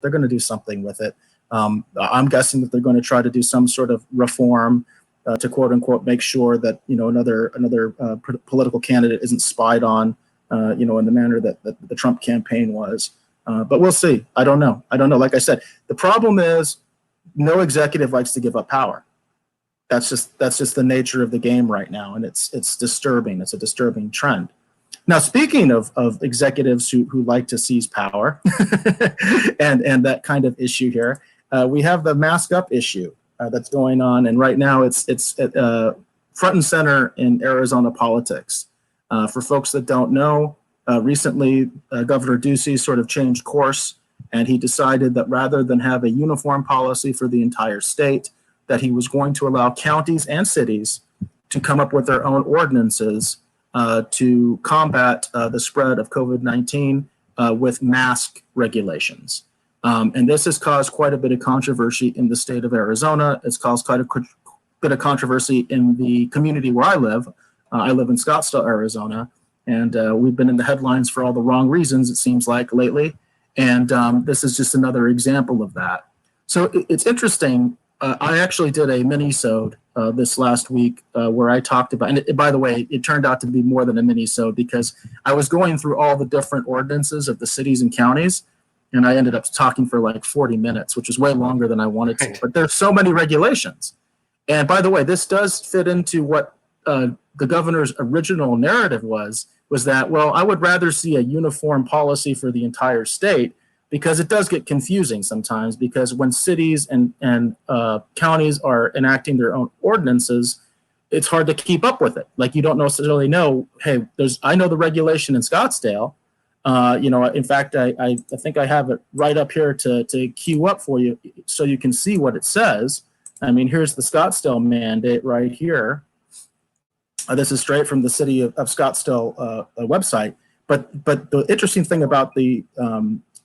They're going to do something with it. I'm guessing that they're going to try to do some sort of reform to quote unquote make sure that another political candidate isn't spied on, in the manner that the Trump campaign was. But we'll see. I don't know. Like I said, the problem is no executive likes to give up power. That's just the nature of the game right now, and it's disturbing. It's a disturbing trend. Now, speaking of executives who like to seize power, and that kind of issue here, we have the mask up issue that's going on, and right now it's front and center in Arizona politics. For folks that don't know, recently Governor Ducey sort of changed course, and he decided that rather than have a uniform policy for the entire state, that he was going to allow counties and cities to come up with their own ordinances to combat the spread of COVID-19 with mask regulations. And this has caused quite a bit of controversy in the state of Arizona. It's caused quite a bit of controversy in the community where I live. I live in Scottsdale, Arizona, and we've been in the headlines for all the wrong reasons, it seems like, lately. And this is just another example of that. So it's interesting. I actually did a mini-sode this last week where I talked about, and by the way, it turned out to be more than a mini-sode because I was going through all the different ordinances of the cities and counties, and I ended up talking for like 40 minutes, which is way longer than I wanted to. But there's so many regulations. And by the way, this does fit into what the governor's original narrative was that, well, I would rather see a uniform policy for the entire state, because it does get confusing sometimes, because when cities and counties are enacting their own ordinances, it's hard to keep up with it. Like, you don't necessarily know, hey, I know the regulation in Scottsdale. In fact, I think I have it right up here to queue up for you so you can see what it says. I mean, here's the Scottsdale mandate right here. This is straight from the city of Scottsdale website. But the interesting thing about the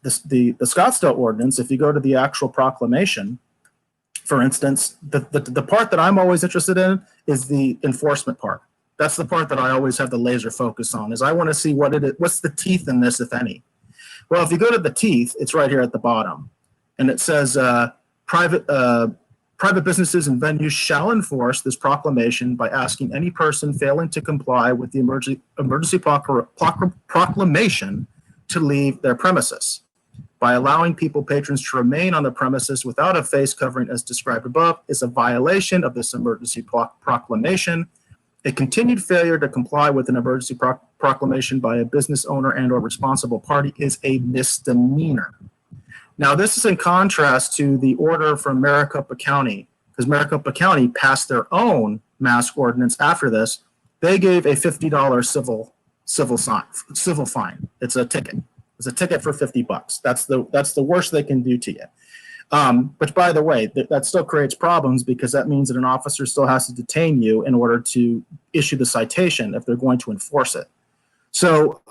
Scottsdale ordinance, if you go to the actual proclamation, for instance, the part that I'm always interested in is the enforcement part. That's the part that I always have the laser focus on, is I want to see what's the teeth in this, if any. Well, if you go to the teeth, it's right here at the bottom. And it says private businesses and venues shall enforce this proclamation by asking any person failing to comply with the emergency proclamation to leave their premises. By allowing patrons to remain on the premises without a face covering as described above is a violation of this emergency proclamation. A continued failure to comply with an emergency proclamation by a business owner and or responsible party is a misdemeanor. Now, this is in contrast to the order from Maricopa County, because Maricopa County passed their own mask ordinance after this. They gave a $50 civil fine. It's a ticket. It's a ticket for $50. That's the worst they can do to you. But by the way, that still creates problems, because that means that an officer still has to detain you in order to issue the citation if they're going to enforce it. So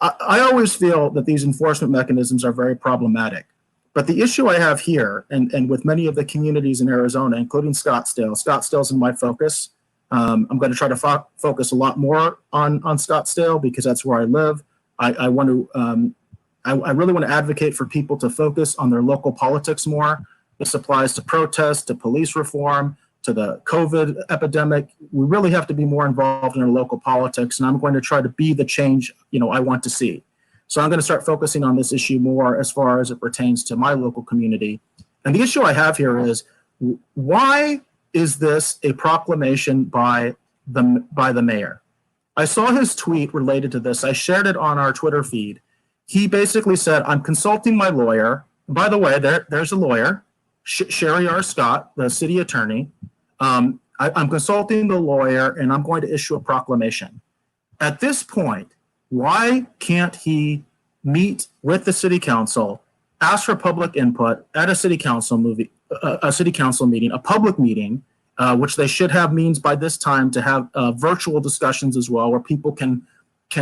I always feel that these enforcement mechanisms are very problematic. But the issue I have here, and with many of the communities in Arizona, including Scottsdale's in my focus. I'm going to try to focus a lot more on Scottsdale because that's where I live. I really want to advocate for people to focus on their local politics more. This applies to protests, to police reform, to the COVID epidemic. We really have to be more involved in our local politics, and I'm going to try to be the change I want to see. So I'm going to start focusing on this issue more as far as it pertains to my local community. And the issue I have here is, why is this a proclamation by the mayor? I saw his tweet related to this. I shared it on our Twitter feed. He basically said, I'm consulting my lawyer. By the way, there's a lawyer, Sherry R. Scott, the city attorney. I'm consulting the lawyer, and I'm going to issue a proclamation. At this point, why can't he meet with the city council, ask for public input at a city council meeting, a public meeting, which they should have means by this time to have virtual discussions as well, where people can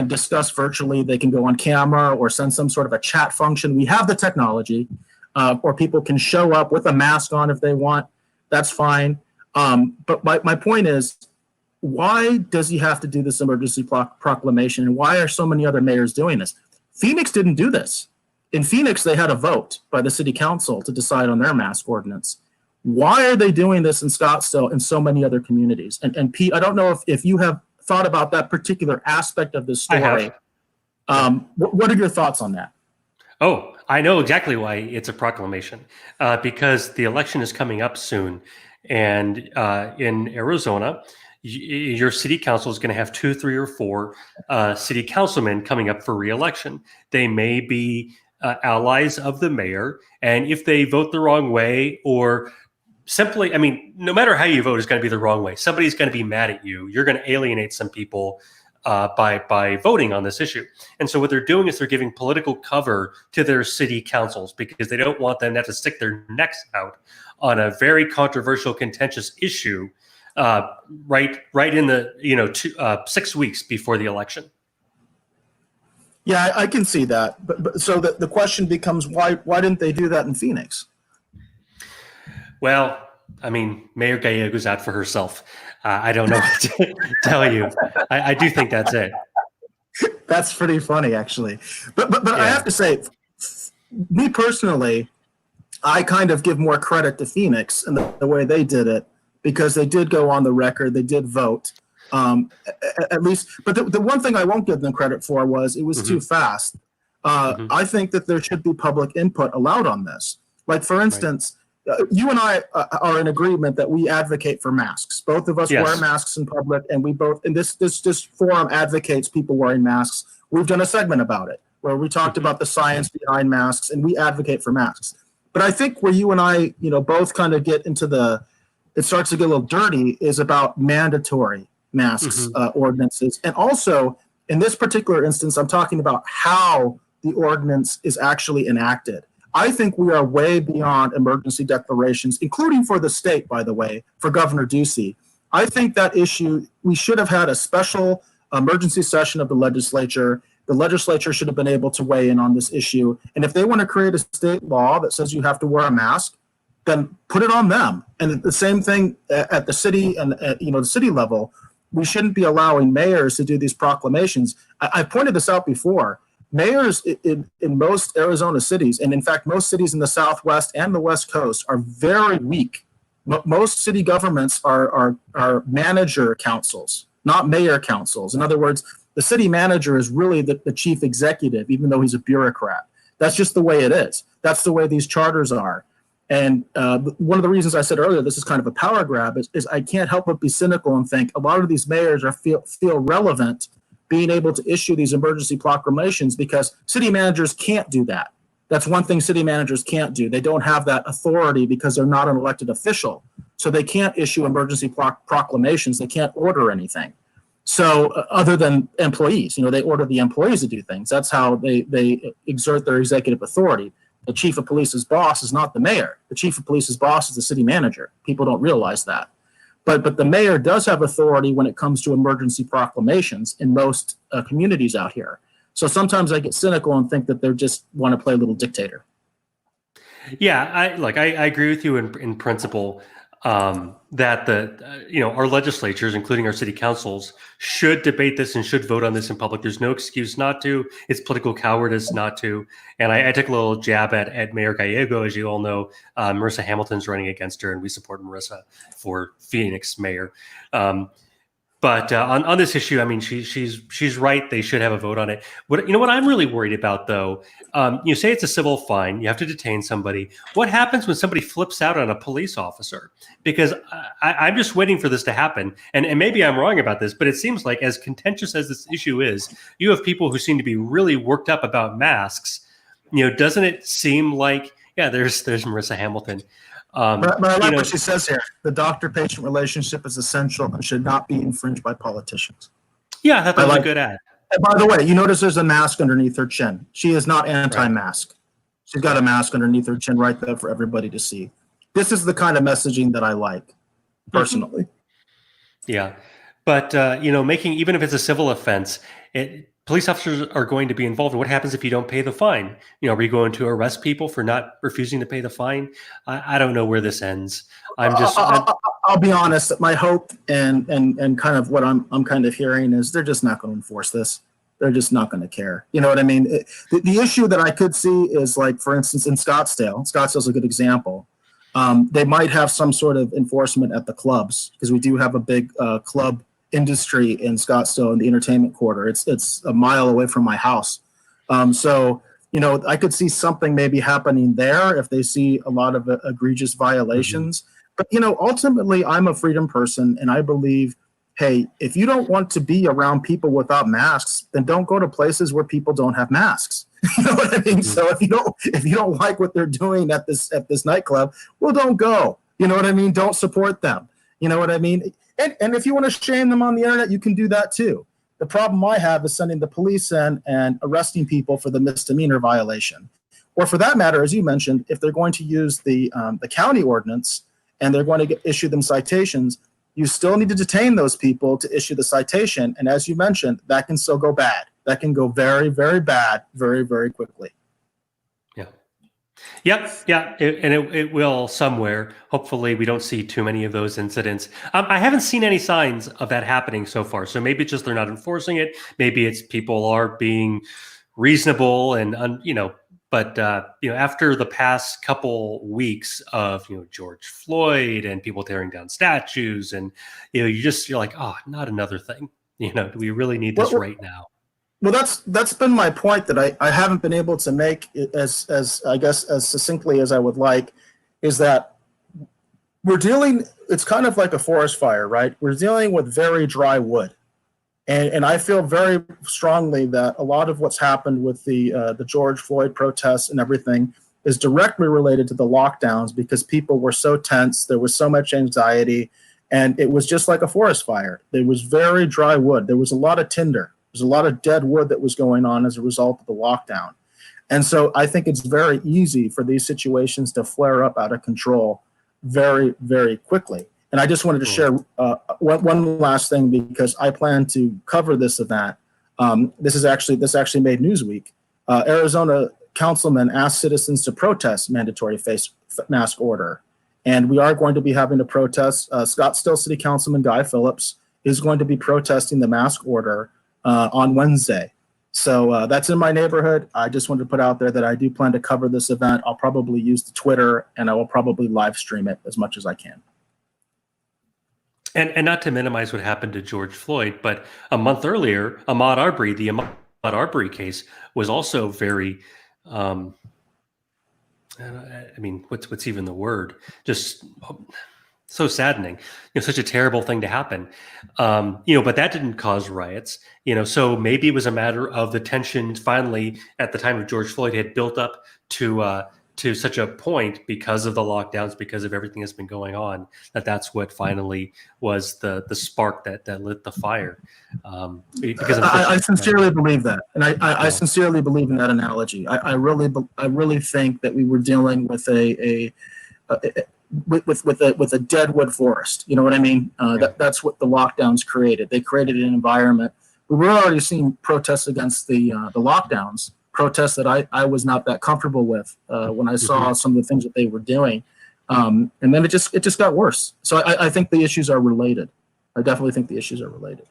discuss virtually. They can go on camera or send some sort of a chat function. We have the technology, or people can show up with a mask on if they want. That's fine. But my point is, why does he have to do this emergency proclamation, and why are so many other mayors doing this? Phoenix didn't do this. In Phoenix, they had a vote by the city council to decide on their mask ordinance. Why are they doing this in Scottsdale and so many other communities? And Pete, I don't know if you have thought about that particular aspect of this story. What are your thoughts on that? Oh, I know exactly why it's a proclamation, because the election is coming up soon. And in Arizona, your city council is going to have 2, 3, or 4 city councilmen coming up for re-election. They may be allies of the mayor. And if they vote the wrong way, or simply, I mean, no matter how you vote is going to be the wrong way. Somebody's going to be mad at you. You're going to alienate some people by voting on this issue. And so what they're doing is they're giving political cover to their city councils because they don't want them to have to stick their necks out on a very controversial, contentious issue right in the 6 weeks before the election. Yeah, I can see that. But so the question becomes, why didn't they do that in Phoenix? Well, I mean, Mayor Gallego's out for herself. I don't know what to tell you. I do think that's it. That's pretty funny, actually. But yeah. I have to say, me personally, I kind of give more credit to Phoenix and the way they did it, because they did go on the record, they did vote, at least. But the one thing I won't give them credit for was it was too fast. I think that there should be public input allowed on this. Like, for instance, you and I are in agreement that we advocate for masks. Both of us wear masks in public, and we both, and this forum advocates people wearing masks. We've done a segment about it where we talked about the science behind masks, and we advocate for masks. But I think where you and I, both kind of get into it starts to get a little dirty, is about mandatory masks ordinances. And also, in this particular instance, I'm talking about how the ordinance is actually enacted. I think we are way beyond emergency declarations, including for the state, by the way, for Governor Ducey. I think that issue, we should have had a special emergency session of the legislature. The legislature should have been able to weigh in on this issue. And if they want to create a state law that says you have to wear a mask, then put it on them. And the same thing at the city and the city level. We shouldn't be allowing mayors to do these proclamations. I pointed this out before. Mayors in most Arizona cities, and in fact, most cities in the Southwest and the West Coast, are very weak. Most city governments are manager councils, not mayor councils. In other words, the city manager is really the chief executive, even though he's a bureaucrat. That's just the way it is. That's the way these charters are. And one of the reasons I said earlier this is kind of a power grab is I can't help but be cynical and think a lot of these mayors feel relevant being able to issue these emergency proclamations, because city managers can't do that. That's one thing city managers can't do. They don't have that authority because they're not an elected official. So they can't issue emergency proclamations. They can't order anything. So other than employees, they order the employees to do things. That's how they exert their executive authority. The chief of police's boss is not the mayor. The chief of police's boss is the city manager. People don't realize that. But the mayor does have authority when it comes to emergency proclamations in most communities out here. So sometimes I get cynical and think that they just want to play a little dictator. Yeah, I agree with you in principle that our legislatures, including our city councils, should debate this and should vote on this in public. There's no excuse not to. It's political cowardice not to. And I took a little jab at Mayor Gallego. As you all know, Marissa Hamilton's running against her, and we support Marissa for Phoenix mayor. But on this issue, I mean, she's right. They should have a vote on it. What I'm really worried about, though, you say it's a civil fine. You have to detain somebody. What happens when somebody flips out on a police officer? Because I'm just waiting for this to happen. And maybe I'm wrong about this, but it seems like, as contentious as this issue is, you have people who seem to be really worked up about masks. Doesn't it seem like, there's Marissa Hamilton. But I like what she says here. The doctor-patient relationship is essential and should not be infringed by politicians. Yeah, that was a good ad. And by the way, you notice there's a mask underneath her chin. She is not anti-mask. She's got a mask underneath her chin right there for everybody to see. This is the kind of messaging that I like, personally. Yeah. But, making, even if it's a civil offense, police officers are going to be involved. What happens if you don't pay the fine? Are we going to arrest people for not refusing to pay the fine? I don't know where this ends. I'll be honest. My hope and kind of what I'm kind of hearing is they're just not going to enforce this. they're just not going to care. You know what I mean? The issue that I could see is, like, for instance, in Scottsdale's a good example. They might have some sort of enforcement at the clubs, because we do have a big club industry in Scottsdale in the entertainment quarter. It's a mile away from my house. So, you know, I could see something maybe happening there if they see a lot of egregious violations. Mm-hmm. But, you know, ultimately, I'm a freedom person, and I believe, hey, if you don't want to be around people without masks, then don't go to places where people don't have masks. You know what I mean? Mm-hmm. So if you don't like what they're doing at this nightclub, well, don't go. You know what I mean? Don't support them. You know what I mean? And if you want to shame them on the internet, you can do that too. The problem I have is sending the police in and arresting people for the misdemeanor violation. Or for that matter, as you mentioned, if they're going to use the county ordinance and they're going to issue them citations, you still need to detain those people to issue the citation. And as you mentioned, that can still go bad. That can go very, very bad, very, very quickly. Yeah. Yep. Yeah. It will somewhere. Hopefully we don't see too many of those incidents. I haven't seen any signs of that happening so far. So maybe it's just they're not enforcing it. Maybe it's people are being reasonable and, you know, but, you know, after the past couple weeks of, you know, George Floyd and people tearing down statues and, you know, you're like, oh, not another thing. You know, do we really need this right now? Well, that's been my point that I haven't been able to make as I guess as succinctly as I would like, is that it's kind of like a forest fire, right? We're dealing with very dry wood. And I feel very strongly that a lot of what's happened with the George Floyd protests and everything is directly related to the lockdowns, because people were so tense, there was so much anxiety, and it was just like a forest fire. There was very dry wood. There was a lot of tinder. There's a lot of dead wood that was going on as a result of the lockdown. And so I think it's very easy for these situations to flare up out of control very, very quickly. And I just wanted to share one last thing, because I plan to cover this event. This actually made Newsweek. Arizona councilman asked citizens to protest mandatory face mask order. And we are going to be having a protest. Scottsdale City Councilman Guy Phillips is going to be protesting the mask order on Wednesday. So that's in my neighborhood. I just wanted to put out there that I do plan to cover this event. I'll probably use the Twitter, and I will probably live stream it as much as I can. And not to minimize what happened to George Floyd, but a month earlier, the Ahmaud Arbery case was also very, I mean, what's even the word? Just so saddening. You know, such a terrible thing to happen. You know, but that didn't cause riots. You know, so maybe it was a matter of the tension finally at the time of George Floyd had built up to such a point because of the lockdowns, because of everything that's been going on, that's what finally was the spark that lit the fire. Because I sincerely believe that, and I sincerely believe in that analogy. I really think that we were dealing with a dead wood forest. You know what I mean? That's what the lockdowns created. They created an environment. We were already seeing protests against the lockdowns. Protests that I was not that comfortable with when I saw some of the things that they were doing, and then it just got worse. So I think the issues are related. I definitely think the issues are related.